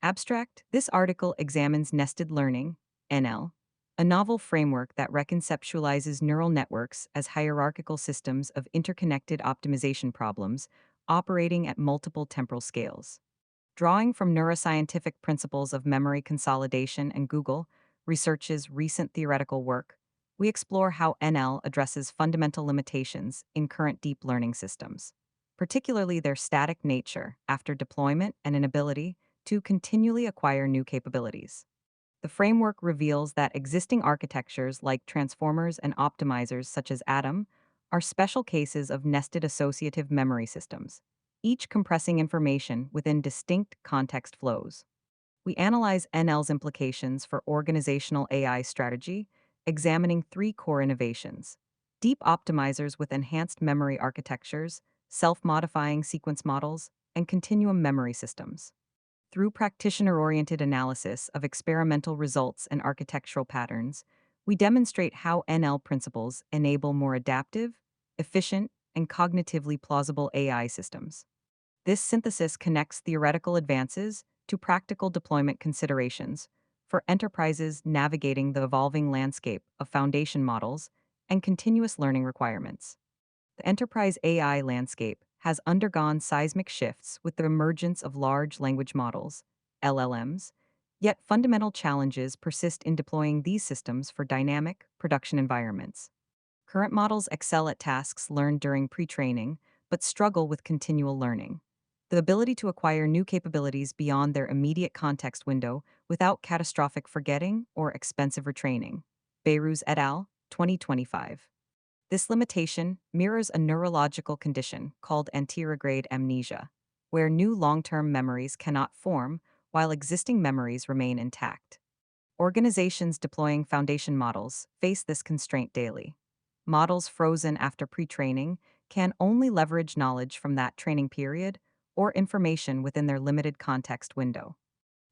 Abstract: this article examines nested learning, NL, a novel framework that reconceptualizes neural networks as hierarchical systems of interconnected optimization problems operating at multiple temporal scales. Drawing from neuroscientific principles of memory consolidation and Google Research's recent theoretical work, we explore how NL addresses fundamental limitations in current deep learning systems, particularly their static nature after deployment and inability to continually acquire new capabilities. The framework reveals that existing architectures like transformers and optimizers such as Atom are special cases of nested associative memory systems, each compressing information within distinct context flows. We analyze NL's implications for organizational AI strategy, examining three core innovations: deep optimizers with enhanced memory architectures, self modifying sequence models, and continuum memory systems. Through practitioner-oriented analysis of experimental results and architectural patterns, we demonstrate how NL principles enable more adaptive, efficient, and cognitively plausible AI systems. This synthesis connects theoretical advances to practical deployment considerations for enterprises navigating the evolving landscape of foundation models and continuous learning requirements. The enterprise AI landscape has undergone seismic shifts with the emergence of large language models, LLMs, yet fundamental challenges persist in deploying these systems for dynamic production environments. Current models excel at tasks learned during pre-training, but struggle with continual learning. The ability to acquire new capabilities beyond their immediate context window without catastrophic forgetting or expensive retraining. Beiruz et al., 2025. This limitation mirrors a neurological condition called anterograde amnesia, where new long-term memories cannot form while existing memories remain intact. Organizations deploying foundation models face this constraint daily. Models frozen after pre-training can only leverage knowledge from that training period or information within their limited context window.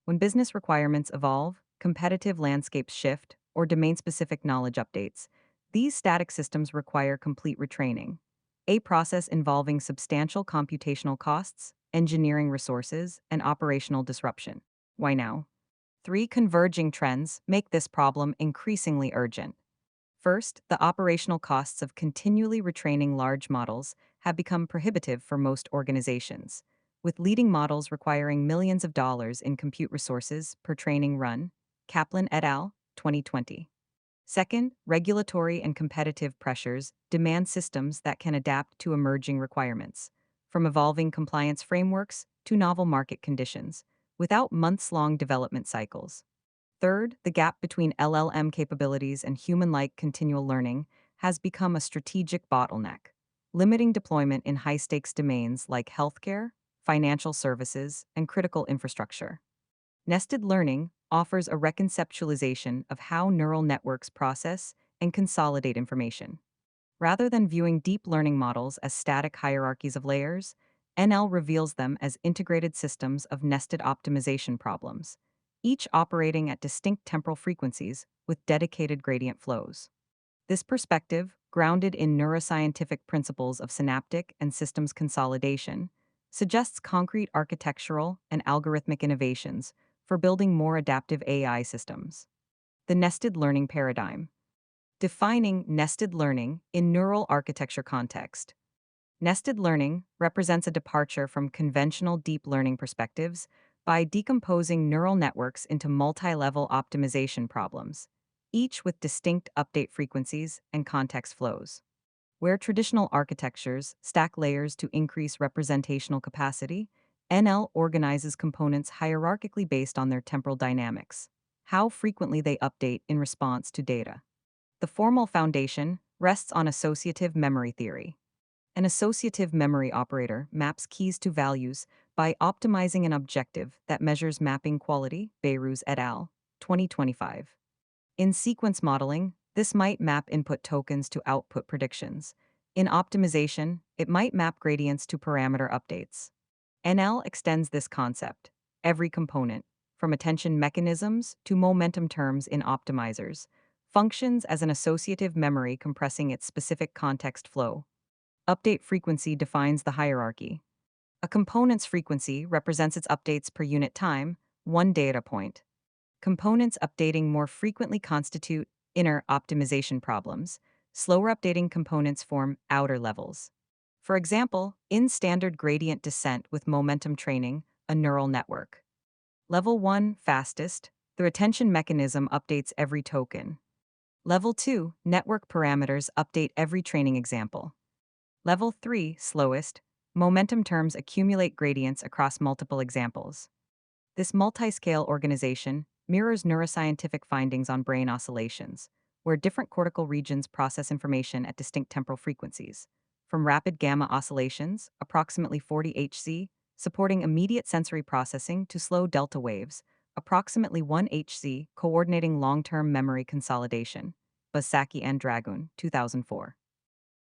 When business requirements evolve, competitive landscapes shift, or domain-specific knowledge updates, these static systems require complete retraining, a process involving substantial computational costs, engineering resources, and operational disruption. Why now? Three converging trends make this problem increasingly urgent. First, the operational costs of continually retraining large models have become prohibitive for most organizations, with leading models requiring millions of dollars in compute resources per training run. Kaplan et al., 2020. Second, regulatory and competitive pressures demand systems that can adapt to emerging requirements, from evolving compliance frameworks to novel market conditions, without months-long development cycles. Third, the gap between LLM capabilities and human-like continual learning has become a strategic bottleneck, limiting deployment in high-stakes domains like healthcare, financial services, and critical infrastructure. Nested learning offers a reconceptualization of how neural networks process and consolidate information. Rather than viewing deep learning models as static hierarchies of layers, NL reveals them as integrated systems of nested optimization problems, each operating at distinct temporal frequencies with dedicated gradient flows. This perspective, grounded in neuroscientific principles of synaptic and systems consolidation, suggests concrete architectural and algorithmic innovations for building more adaptive AI systems. The nested learning paradigm. Defining nested learning in neural architecture context. Nested learning represents a departure from conventional deep learning perspectives by decomposing neural networks into multi-level optimization problems, each with distinct update frequencies and context flows. Where traditional architectures stack layers to increase representational capacity, NL organizes components hierarchically based on their temporal dynamics, how frequently they update in response to data. The formal foundation rests on associative memory theory. An associative memory operator maps keys to values by optimizing an objective that measures mapping quality, Beiruz et al., 2025. In sequence modeling, this might map input tokens to output predictions. In optimization, it might map gradients to parameter updates. NL extends this concept. Every component, from attention mechanisms to momentum terms in optimizers, functions as an associative memory compressing its specific context flow. Update frequency defines the hierarchy. A component's frequency represents its updates per unit time, one data point. Components updating more frequently constitute inner optimization problems. Slower updating components form outer levels. For example, in standard gradient descent with momentum training, a neural network. Level 1, fastest, the retention mechanism updates every token. Level 2, network parameters update every training example. Level 3, slowest, momentum terms accumulate gradients across multiple examples. This multi-scale organization mirrors neuroscientific findings on brain oscillations, where different cortical regions process information at distinct temporal frequencies. From rapid gamma oscillations, approximately 40 Hz, supporting immediate sensory processing, to slow delta waves, approximately 1 Hz, coordinating long-term memory consolidation. Basaki and Dragun, 2004.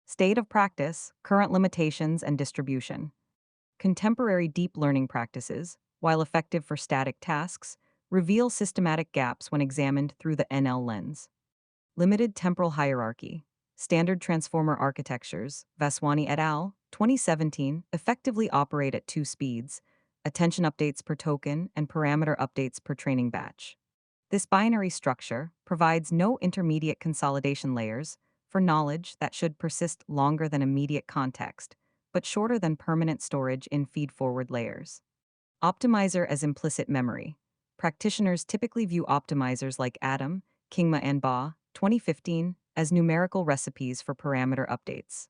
State of practice, current limitations, and distribution. Contemporary deep learning practices, while effective for static tasks, reveal systematic gaps when examined through the NL lens. Limited temporal hierarchy. Standard transformer architectures, Vaswani et al., 2017, effectively operate at two speeds: attention updates per token and parameter updates per training batch. This binary structure provides no intermediate consolidation layers for knowledge that should persist longer than immediate context, but shorter than permanent storage in feed-forward layers. Optimizer as implicit memory. Practitioners typically view optimizers like Adam, Kingma and Ba, 2015, as numerical recipes for parameter updates.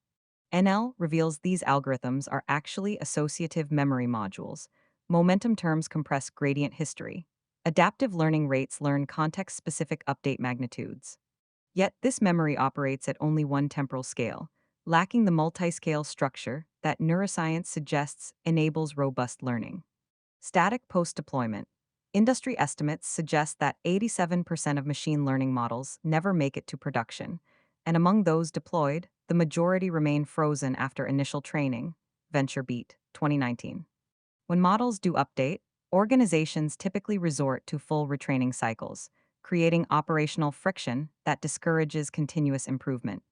NL reveals these algorithms are actually associative memory modules. Momentum terms compress gradient history. Adaptive learning rates learn context-specific update magnitudes. Yet this memory operates at only one temporal scale, lacking the multi-scale structure that neuroscience suggests enables robust learning. Static post-deployment. Industry estimates suggest that 87% of machine learning models never make it to production, and among those deployed, the majority remain frozen after initial training. VentureBeat, 2019. When models do update, organizations typically resort to full retraining cycles, creating operational friction that discourages continuous improvement.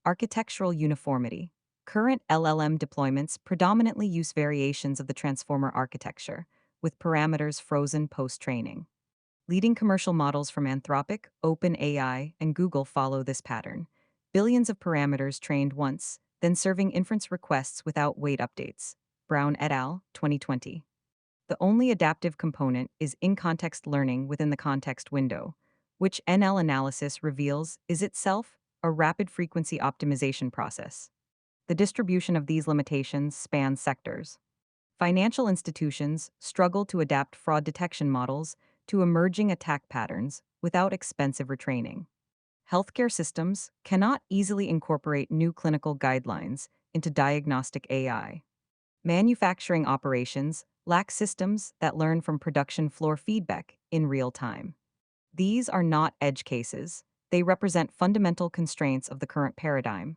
Architectural uniformity. Current LLM deployments predominantly use variations of the transformer architecture, with parameters frozen post-training. Leading commercial models from Anthropic, OpenAI, and Google follow this pattern. Billions of parameters trained once, then serving inference requests without weight updates. Brown et al., 2020. The only adaptive component is in-context learning within the context window, which NL analysis reveals is itself a rapid frequency optimization process. The distribution of these limitations spans sectors. Financial institutions struggle to adapt fraud detection models to emerging attack patterns without expensive retraining. Healthcare systems cannot easily incorporate new clinical guidelines into diagnostic AI. Manufacturing operations lack systems that learn from production floor feedback in real time. These are not edge cases, they represent fundamental constraints of the current paradigm.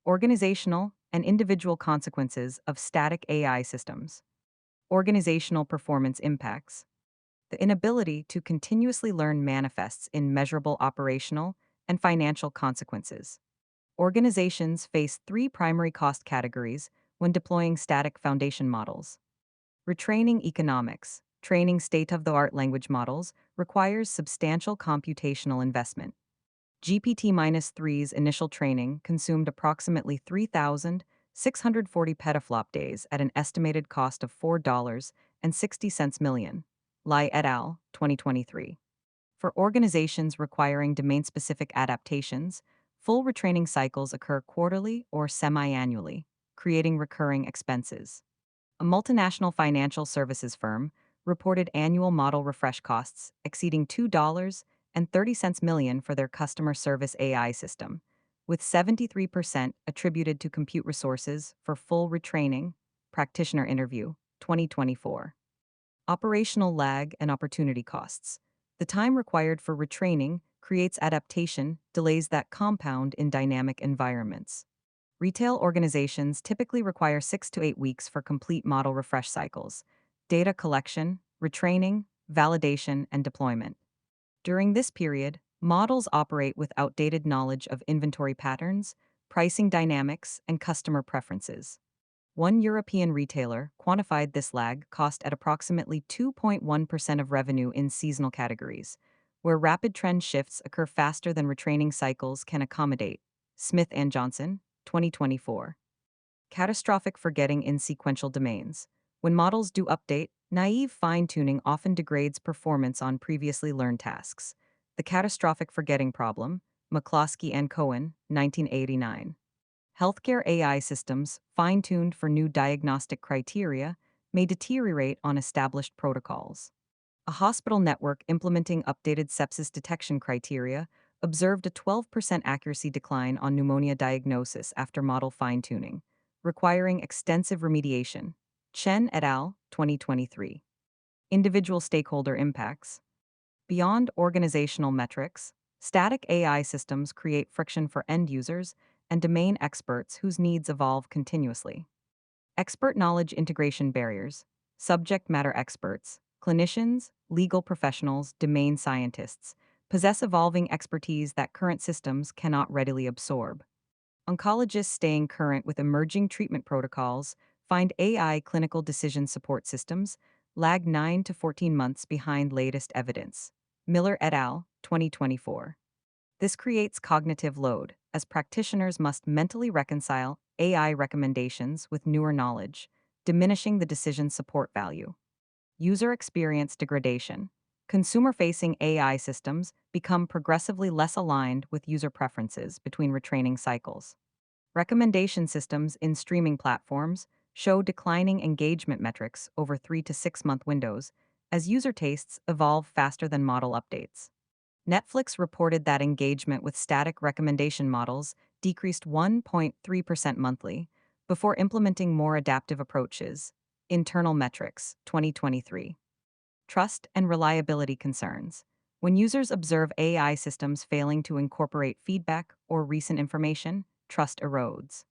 Organizational and individual consequences of static AI systems. Organizational performance impacts. The inability to continuously learn manifests in measurable operational and financial consequences. Organizations face three primary cost categories when deploying static foundation models. Retraining economics. Training state-of-the-art language models requires substantial computational investment. GPT-3's initial training consumed approximately 3,640 petaflop days at an estimated cost of $4.60 million. Lai et al., 2023. For organizations requiring domain-specific adaptations, full retraining cycles occur quarterly or semi-annually, creating recurring expenses. A multinational financial services firm reported annual model refresh costs exceeding $2.30 million for their customer service AI system, with 73% attributed to compute resources for full retraining. Practitioner Interview, 2024. Operational lag and opportunity costs. The time required for retraining creates adaptation delays that compound in dynamic environments. Retail organizations typically require 6 to 8 weeks for complete model refresh cycles, data collection, retraining, validation, and deployment. During this period, models operate with outdated knowledge of inventory patterns, pricing dynamics, and customer preferences. One European retailer quantified this lag cost at approximately 2.1% of revenue in seasonal categories, where rapid trend shifts occur faster than retraining cycles can accommodate. Smith and Johnson, 2024. Catastrophic forgetting in sequential domains. When models do update, naive fine-tuning often degrades performance on previously learned tasks. The catastrophic forgetting problem, McCloskey and Cohen, 1989. Healthcare AI systems, fine-tuned for new diagnostic criteria, may deteriorate on established protocols. A hospital network implementing updated sepsis detection criteria observed a 12% accuracy decline on pneumonia diagnosis after model fine-tuning, requiring extensive remediation. Chen et al., 2023. Individual stakeholder impacts. Beyond organizational metrics, static AI systems create friction for end users and domain experts whose needs evolve continuously. Expert knowledge integration barriers, subject matter experts, clinicians, legal professionals, domain scientists, possess evolving expertise that current systems cannot readily absorb. Oncologists staying current with emerging treatment protocols find AI clinical decision support systems lag 9 to 14 months behind latest evidence. Miller et al., 2024. This creates cognitive load, as practitioners must mentally reconcile AI recommendations with newer knowledge, diminishing the decision support value. User experience degradation. Consumer-facing AI systems become progressively less aligned with user preferences between retraining cycles. Recommendation systems in streaming platforms show declining engagement metrics over 3 to 6 month windows as user tastes evolve faster than model updates. Netflix reported that engagement with static recommendation models decreased 1.3% monthly before implementing more adaptive approaches. Internal metrics, 2023. Trust and reliability concerns. When users observe AI systems failing to incorporate feedback or recent information, trust erodes.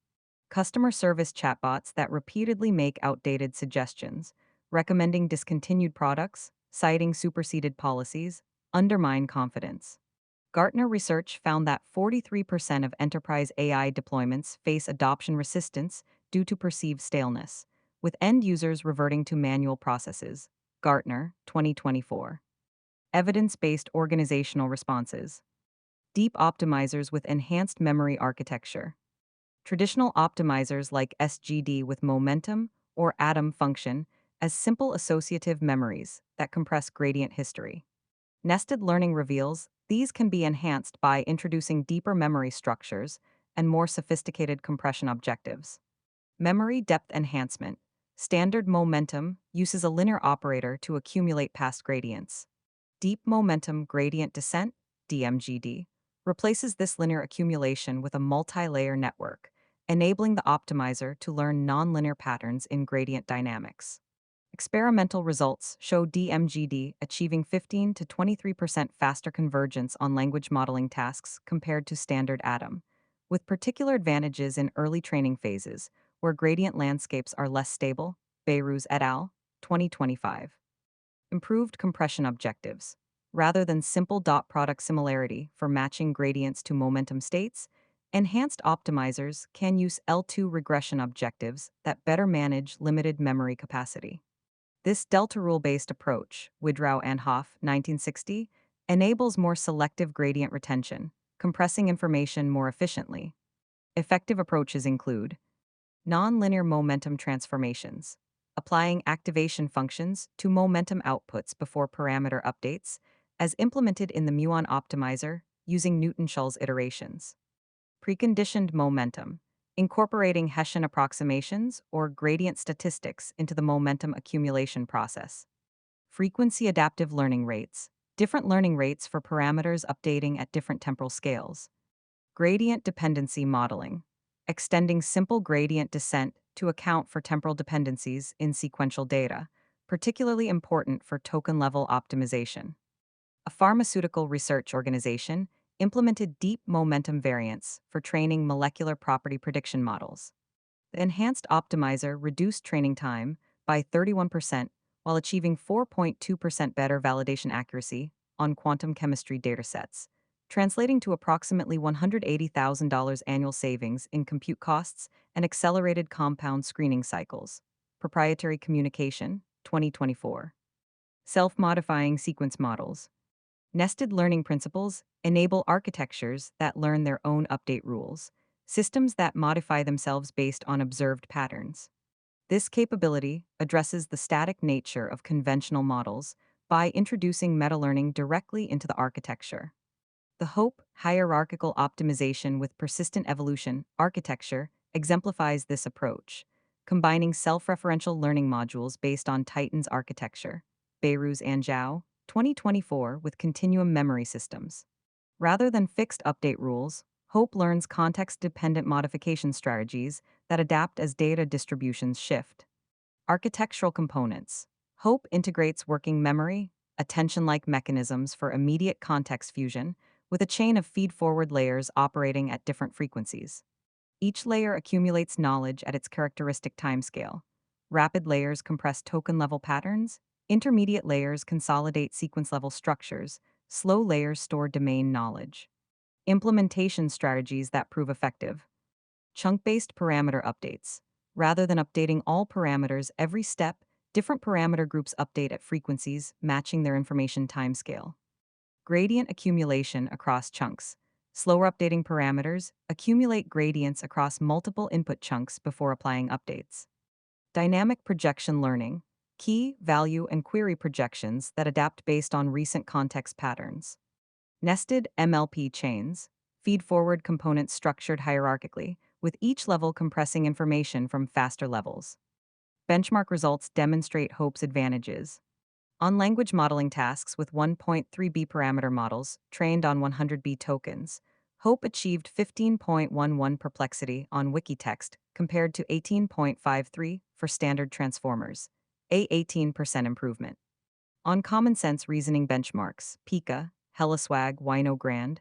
Customer service chatbots that repeatedly make outdated suggestions, recommending discontinued products, citing superseded policies, undermine confidence. Gartner research found that 43% of enterprise AI deployments face adoption resistance due to perceived staleness, with end users reverting to manual processes. Gartner, 2024. Evidence-based organizational responses. Deep optimizers with enhanced memory architecture. Traditional optimizers like SGD with momentum or atom function as simple associative memories that compress gradient history. Nested learning reveals these can be enhanced by introducing deeper memory structures and more sophisticated compression objectives. Memory depth enhancement. Standard momentum uses a linear operator to accumulate past gradients. Deep momentum gradient descent, DMGD, replaces this linear accumulation with a multi-layer network, enabling the optimizer to learn nonlinear patterns in gradient dynamics. Experimental results show DMGD achieving 15 to 23% faster convergence on language modeling tasks compared to standard ATOM, with particular advantages in early training phases, where gradient landscapes are less stable. Beiruz et al., 2025. Improved compression objectives. Rather than simple dot product similarity for matching gradients to momentum states, enhanced optimizers can use L2 regression objectives that better manage limited memory capacity. This delta rule-based approach, Widrow and Hoff, 1960, enables more selective gradient retention, compressing information more efficiently. Effective approaches include nonlinear momentum transformations, applying activation functions to momentum outputs before parameter updates, as implemented in the muon optimizer using Newton-Schulz iterations. Preconditioned momentum, incorporating Hessian approximations or gradient statistics into the momentum accumulation process. Frequency adaptive learning rates, different learning rates for parameters updating at different temporal scales. Gradient dependency modeling, extending simple gradient descent to account for temporal dependencies in sequential data, particularly important for token-level optimization. A pharmaceutical research organization implemented deep momentum variants for training molecular property prediction models. The enhanced optimizer reduced training time by 31% while achieving 4.2% better validation accuracy on quantum chemistry datasets. translating to approximately $180,000 annual savings in compute costs and accelerated compound screening cycles. Proprietary Communication, 2024. Self-modifying sequence models. Nested learning principles enable architectures that learn their own update rules, systems that modify themselves based on observed patterns. This capability addresses the static nature of conventional models by introducing meta-learning directly into the architecture. The Hope hierarchical optimization with persistent evolution architecture exemplifies this approach, combining self-referential learning modules based on Titan's architecture, Beiruz and Zhao, 2024, with continuum memory systems. Rather than fixed update rules, Hope learns context-dependent modification strategies that adapt as data distributions shift. Architectural components. Hope integrates working memory, attention-like mechanisms for immediate context fusion, with a chain of feed-forward layers operating at different frequencies. Each layer accumulates knowledge at its characteristic timescale. Rapid layers compress token-level patterns, intermediate layers consolidate sequence-level structures, slow layers store domain knowledge. Implementation strategies that prove effective. Chunk-based parameter updates. Rather than updating all parameters every step, different parameter groups update at frequencies matching their information timescale. Gradient accumulation across chunks. Slower updating parameters accumulate gradients across multiple input chunks before applying updates. Dynamic projection learning. Key, value, and query projections that adapt based on recent context patterns. Nested MLP chains. Feed-forward components structured hierarchically, with each level compressing information from faster levels. Benchmark results demonstrate Hope's advantages. On language modeling tasks with 1.3B parameter models trained on 100B tokens, Hope achieved 15.11 perplexity on Wikitext compared to 18.53 for standard transformers, a 18% improvement. On common sense reasoning benchmarks, Pika, Hellaswag, Wino Grand,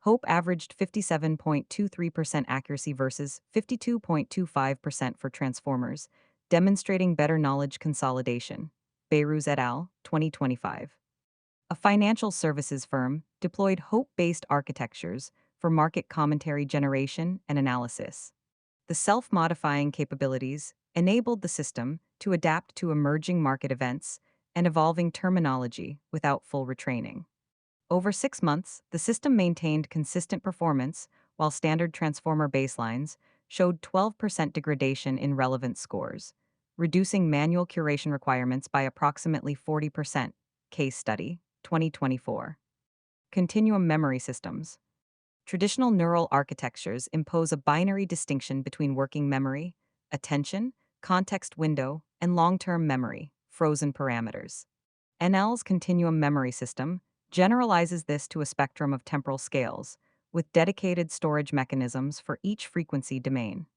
Hope averaged 57.23% accuracy versus 52.25% for transformers, demonstrating better knowledge consolidation. Beiruz et al., 2025. A financial services firm deployed Hope-based architectures for market commentary generation and analysis. The self-modifying capabilities enabled the system to adapt to emerging market events and evolving terminology without full retraining. Over 6 months, the system maintained consistent performance while standard transformer baselines showed 12% degradation in relevant scores, reducing manual curation requirements by approximately 40%. Case study, 2024. Continuum memory systems. Traditional neural architectures impose a binary distinction between working memory, attention, context window, and long-term memory, frozen parameters. NL's continuum memory system generalizes this to a spectrum of temporal scales, with dedicated storage mechanisms for each frequency domain.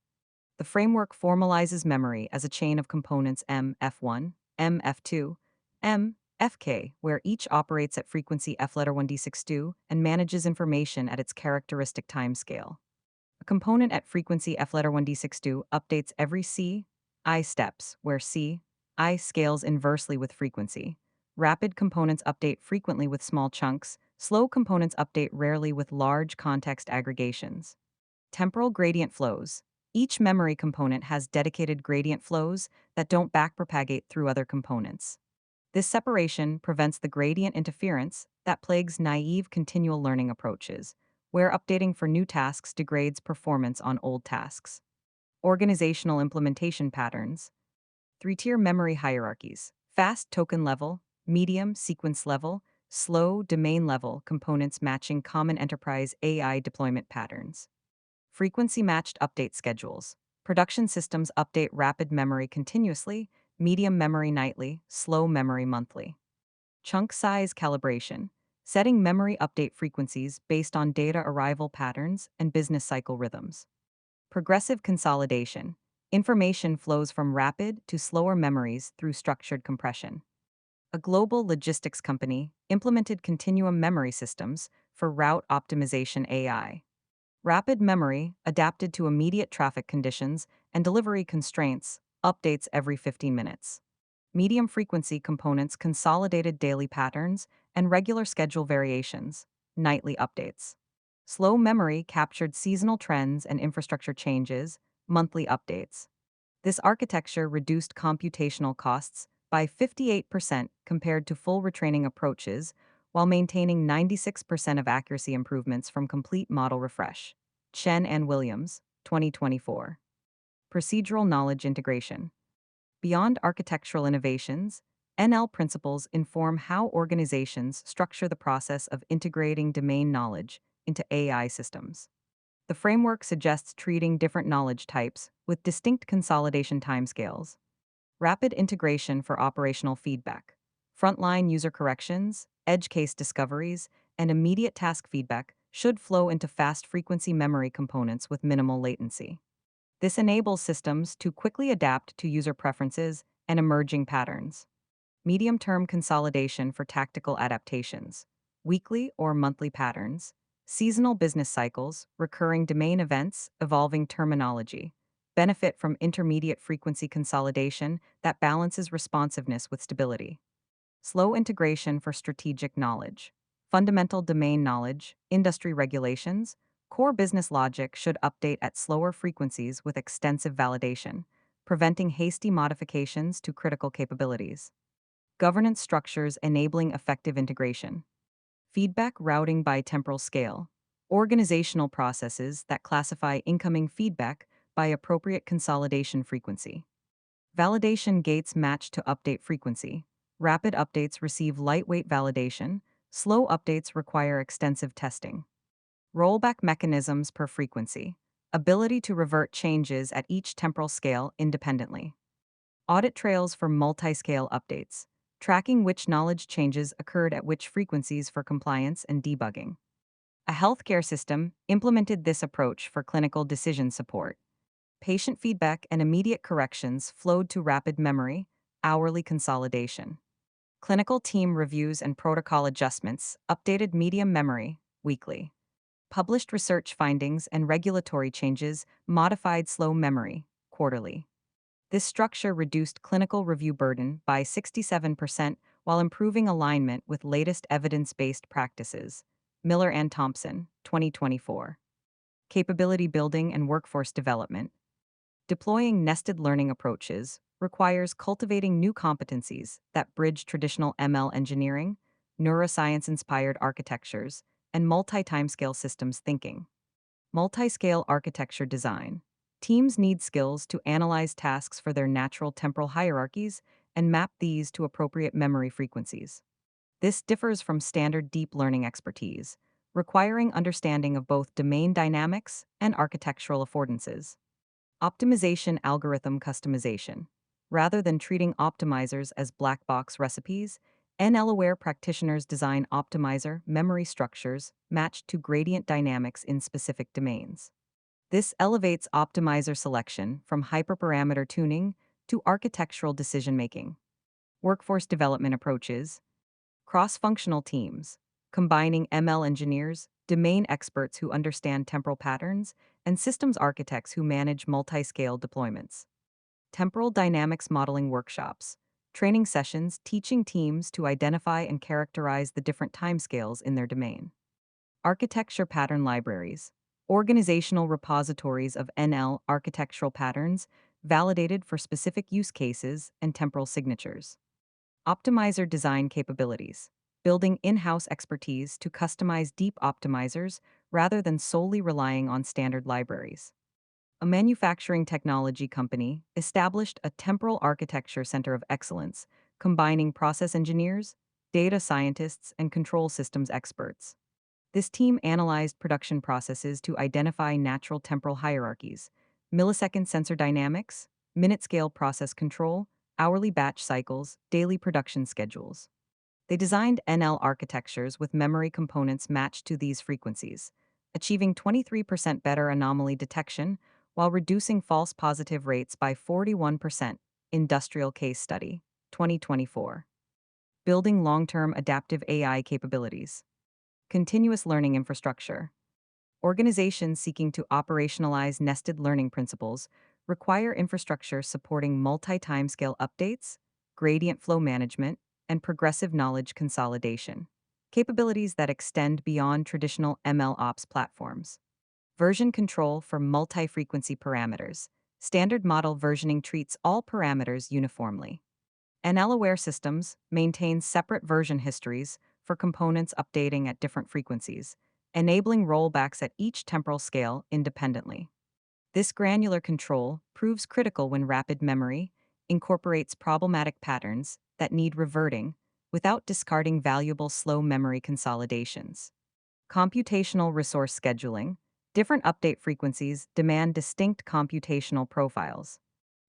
The framework formalizes memory as a chain of components M-F1, M-F2, M-Fk, where each operates at frequency F1D62 and manages information at its characteristic timescale. A component at frequency F1D62 updates every C/I steps, where C/I scales inversely with frequency. Rapid components update frequently with small chunks, slow components update rarely with large context aggregations. Temporal gradient flows. Each memory component has dedicated gradient flows that don't backpropagate through other components. This separation prevents the gradient interference that plagues naive continual learning approaches, where updating for new tasks degrades performance on old tasks. Organizational implementation patterns. 3-tier memory hierarchies. Fast token level, medium sequence level, slow domain level components matching common enterprise AI deployment patterns. Frequency-matched update schedules. Production systems update rapid memory continuously, medium memory nightly, slow memory monthly. Chunk size calibration. Setting memory update frequencies based on data arrival patterns and business cycle rhythms. Progressive consolidation. Information flows from rapid to slower memories through structured compression. A global logistics company implemented continuum memory systems for route optimization AI. Rapid memory adapted to immediate traffic conditions and delivery constraints, updates every 15 minutes. Medium frequency components consolidated daily patterns and regular schedule variations, nightly updates. Slow memory captured seasonal trends and infrastructure changes, monthly updates. This architecture reduced computational costs by 58% compared to full retraining approaches, while maintaining 96% of accuracy improvements from complete model refresh. Chen and Williams, 2024. Procedural knowledge integration. Beyond architectural innovations, NL principles inform how organizations structure the process of integrating domain knowledge into AI systems. The framework suggests treating different knowledge types with distinct consolidation timescales. Rapid integration for operational feedback. Frontline user corrections, edge case discoveries, and immediate task feedback should flow into fast frequency memory components with minimal latency. This enables systems to quickly adapt to user preferences and emerging patterns. Medium-term consolidation for tactical adaptations. Weekly or monthly patterns. Seasonal business cycles, recurring domain events, evolving terminology. Benefit from intermediate frequency consolidation that balances responsiveness with stability. Slow integration for strategic knowledge. Fundamental domain knowledge, industry regulations, core business logic should update at slower frequencies with extensive validation, preventing hasty modifications to critical capabilities. Governance structures enabling effective integration. Feedback routing by temporal scale. Organizational processes that classify incoming feedback by appropriate consolidation frequency. Validation gates match to update frequency. Rapid updates receive lightweight validation. Slow updates require extensive testing. Rollback mechanisms per frequency. Ability to revert changes at each temporal scale independently. Audit trails for multi-scale updates. Tracking which knowledge changes occurred at which frequencies for compliance and debugging. A healthcare system implemented this approach for clinical decision support. Patient feedback and immediate corrections flowed to rapid memory, hourly consolidation. Clinical team reviews and protocol adjustments updated medium memory, weekly. Published research findings and regulatory changes modified slow memory, quarterly. This structure reduced clinical review burden by 67% while improving alignment with latest evidence-based practices. Miller and Thompson, 2024. Capability building and workforce development. Deploying nested learning approaches requires cultivating new competencies that bridge traditional ML engineering, neuroscience-inspired architectures, and multi-timescale systems thinking. Multi-scale architecture design. Teams need skills to analyze tasks for their natural temporal hierarchies and map these to appropriate memory frequencies. This differs from standard deep learning expertise, requiring understanding of both domain dynamics and architectural affordances. Optimization algorithm customization. Rather than treating optimizers as black box recipes, NL-aware practitioners design optimizer memory structures matched to gradient dynamics in specific domains. This elevates optimizer selection from hyperparameter tuning to architectural decision-making. Workforce development approaches. Cross-functional teams, combining ML engineers, domain experts who understand temporal patterns, and systems architects who manage multi-scale deployments. Temporal dynamics modeling workshops, training sessions teaching teams to identify and characterize the different timescales in their domain. Architecture pattern libraries, organizational repositories of NL architectural patterns validated for specific use cases and temporal signatures. Optimizer design capabilities, building in-house expertise to customize deep optimizers rather than solely relying on standard libraries. A manufacturing technology company established a temporal architecture center of excellence, combining process engineers, data scientists, and control systems experts. This team analyzed production processes to identify natural temporal hierarchies, millisecond sensor dynamics, minute-scale process control, hourly batch cycles, daily production schedules. They designed NL architectures with memory components matched to these frequencies, achieving 23% better anomaly detection while reducing false positive rates by 41%. Industrial case study, 2024. Building long-term adaptive AI capabilities. Continuous learning infrastructure. Organizations seeking to operationalize nested learning principles require infrastructure supporting multi-timescale updates, gradient flow management, and progressive knowledge consolidation. capabilities that extend beyond traditional ML ops platforms. Version control for multi-frequency parameters. Standard model versioning treats all parameters uniformly. NL-aware systems maintain separate version histories for components updating at different frequencies, enabling rollbacks at each temporal scale independently. This granular control proves critical when rapid memory incorporates problematic patterns that need reverting without discarding valuable slow memory consolidations. Computational resource scheduling. Different update frequencies demand distinct computational profiles.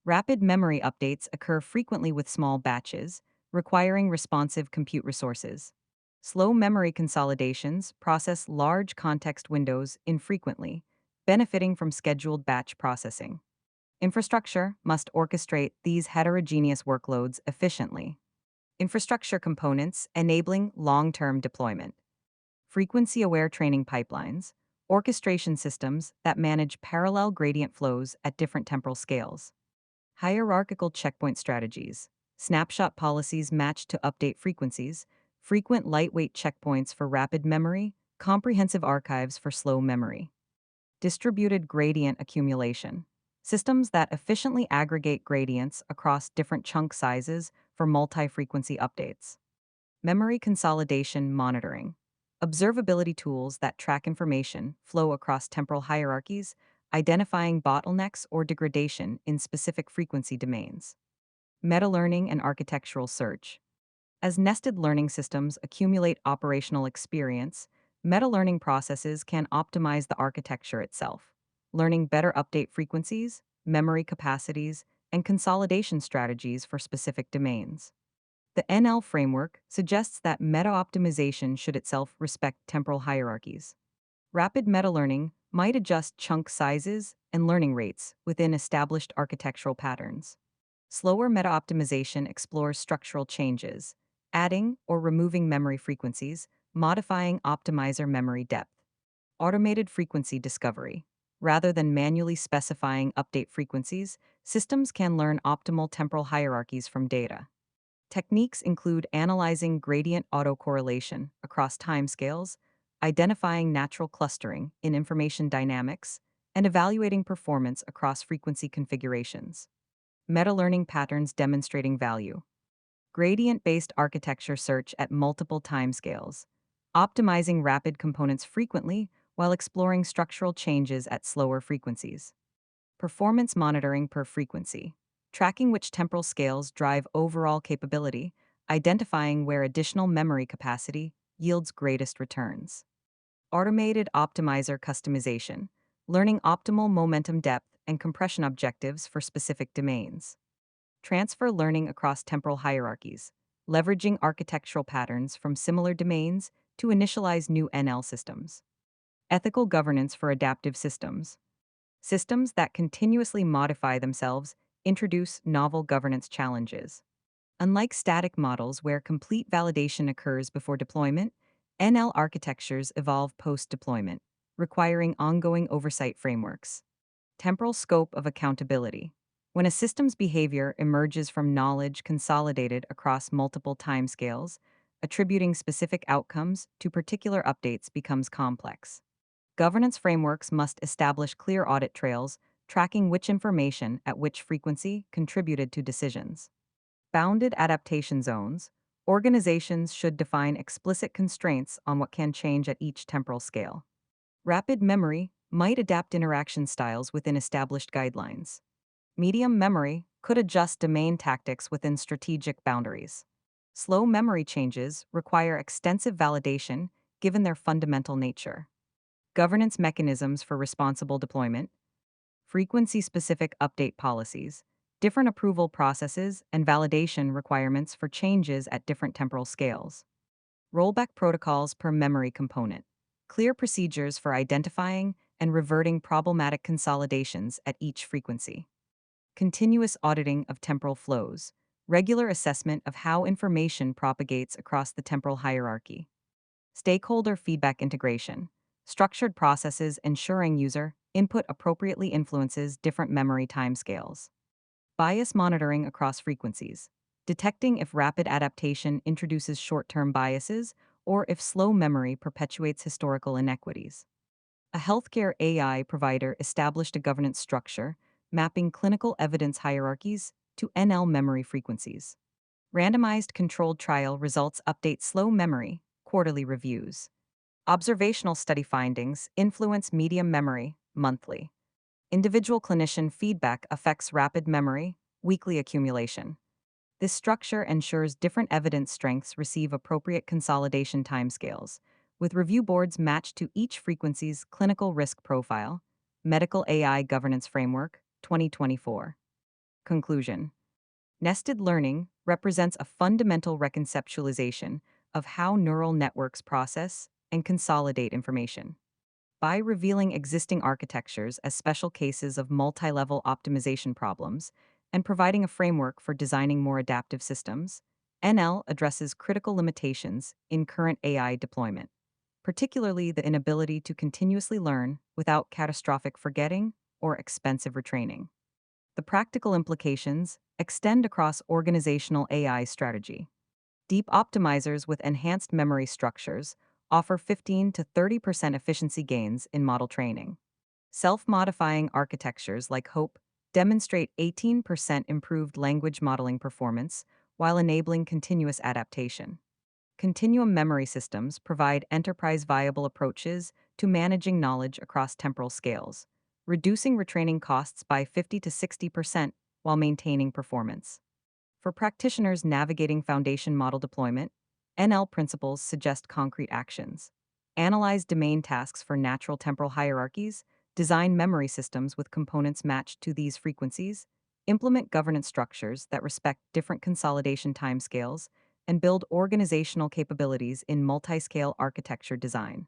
Rapid memory updates occur frequently with small batches, requiring responsive compute resources. Slow memory consolidations process large context windows infrequently, benefiting from scheduled batch processing. Infrastructure must orchestrate these heterogeneous workloads efficiently. Infrastructure components enabling long-term deployment. Frequency-aware training pipelines, orchestration systems that manage parallel gradient flows at different temporal scales. Hierarchical checkpoint strategies, snapshot policies matched to update frequencies, frequent lightweight checkpoints for rapid memory, comprehensive archives for slow memory. Distributed gradient accumulation, systems that efficiently aggregate gradients across different chunk sizes for multi-frequency updates. Memory consolidation monitoring, observability tools that track information flow across temporal hierarchies, identifying bottlenecks or degradation in specific frequency domains. Meta-learning and architectural search. As nested learning systems accumulate operational experience, meta-learning processes can optimize the architecture itself, learning better update frequencies, memory capacities, and consolidation strategies for specific domains. The NL framework suggests that meta-optimization should itself respect temporal hierarchies. Rapid meta-learning might adjust chunk sizes and learning rates within established architectural patterns. Slower meta-optimization explores structural changes, adding or removing memory frequencies, modifying optimizer memory depth. Automated frequency discovery. Rather than manually specifying update frequencies, systems can learn optimal temporal hierarchies from data. Techniques include analyzing gradient autocorrelation across timescales, identifying natural clustering in information dynamics, and evaluating performance across frequency configurations. Meta-learning patterns demonstrating value. Gradient-based architecture search at multiple timescales, optimizing rapid components frequently while exploring structural changes at slower frequencies. Performance monitoring per frequency, tracking which temporal scales drive overall capability, identifying where additional memory capacity yields greatest returns. Automated optimizer customization, learning optimal momentum depth and compression objectives for specific domains. Transfer learning across temporal hierarchies, leveraging architectural patterns from similar domains to initialize new NL systems. Ethical governance for adaptive systems. Systems that continuously modify themselves introduce novel governance challenges. Unlike static models where complete validation occurs before deployment, NL architectures evolve post-deployment, requiring ongoing oversight frameworks. Temporal scope of accountability. When a system's behavior emerges from knowledge consolidated across multiple timescales, attributing specific outcomes to particular updates becomes complex. Governance frameworks must establish clear audit trails, tracking which information at which frequency contributed to decisions. Bounded adaptation zones. Organizations should define explicit constraints on what can change at each temporal scale. Rapid memory might adapt interaction styles within established guidelines. Medium memory could adjust domain tactics within strategic boundaries. Slow memory changes require extensive validation given their fundamental nature. Governance mechanisms for responsible deployment. Frequency-specific update policies, different approval processes, and validation requirements for changes at different temporal scales. Rollback protocols per memory component. Clear procedures for identifying and reverting problematic consolidations at each frequency. Continuous auditing of temporal flows. Regular assessment of how information propagates across the temporal hierarchy. Stakeholder feedback integration. Structured processes ensuring user input appropriately influences different memory timescales. Bias monitoring across frequencies. Detecting if rapid adaptation introduces short-term biases or if slow memory perpetuates historical inequities. A healthcare AI provider established a governance structure mapping clinical evidence hierarchies to NL memory frequencies. Randomized controlled trial results update slow memory, quarterly reviews. Observational study findings influence medium memory, monthly. Individual clinician feedback affects rapid memory, weekly accumulation. This structure ensures different evidence strengths receive appropriate consolidation timescales, with review boards matched to each frequency's clinical risk profile. Medical AI Governance Framework, 2024. Conclusion. Nested learning represents a fundamental reconceptualization of how neural networks process and consolidate information. By revealing existing architectures as special cases of multi-level optimization problems and providing a framework for designing more adaptive systems, NL addresses critical limitations in current AI deployment, particularly the inability to continuously learn without catastrophic forgetting or expensive retraining. The practical implications extend across organizational AI strategy. Deep optimizers with enhanced memory structures offer 15 to 30% efficiency gains in model training. Self-modifying architectures like HOPE demonstrate 18% improved language modeling performance while enabling continuous adaptation. Continuum memory systems provide enterprise-viable approaches to managing knowledge across temporal scales, reducing retraining costs by 50 to 60% while maintaining performance. For practitioners navigating foundation model deployment, NL principles suggest concrete actions. Analyze domain tasks for natural temporal hierarchies, design memory systems with components matched to these frequencies, implement governance structures that respect different consolidation timescales, and build organizational capabilities in multi-scale architecture design.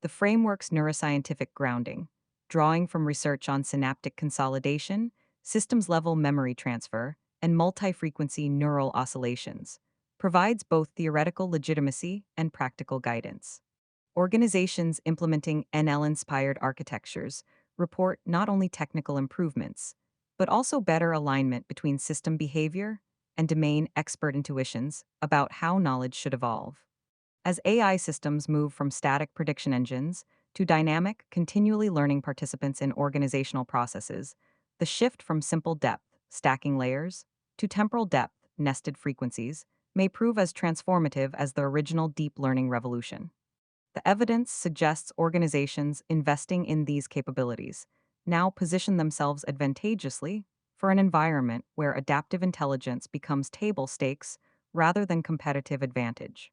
The framework's neuroscientific grounding, drawing from research on synaptic consolidation, systems-level memory transfer, and multi-frequency neural oscillations, provides both theoretical legitimacy and practical guidance. Organizations implementing NL-inspired architectures report not only technical improvements, but also better alignment between system behavior and domain expert intuitions about how knowledge should evolve. As AI systems move from static prediction engines to dynamic, continually learning participants in organizational processes, the shift from simple depth, stacking layers, to temporal depth, nested frequencies, may prove as transformative as the original deep learning revolution. The evidence suggests organizations investing in these capabilities now position themselves advantageously for an environment where adaptive intelligence becomes table stakes rather than competitive advantage.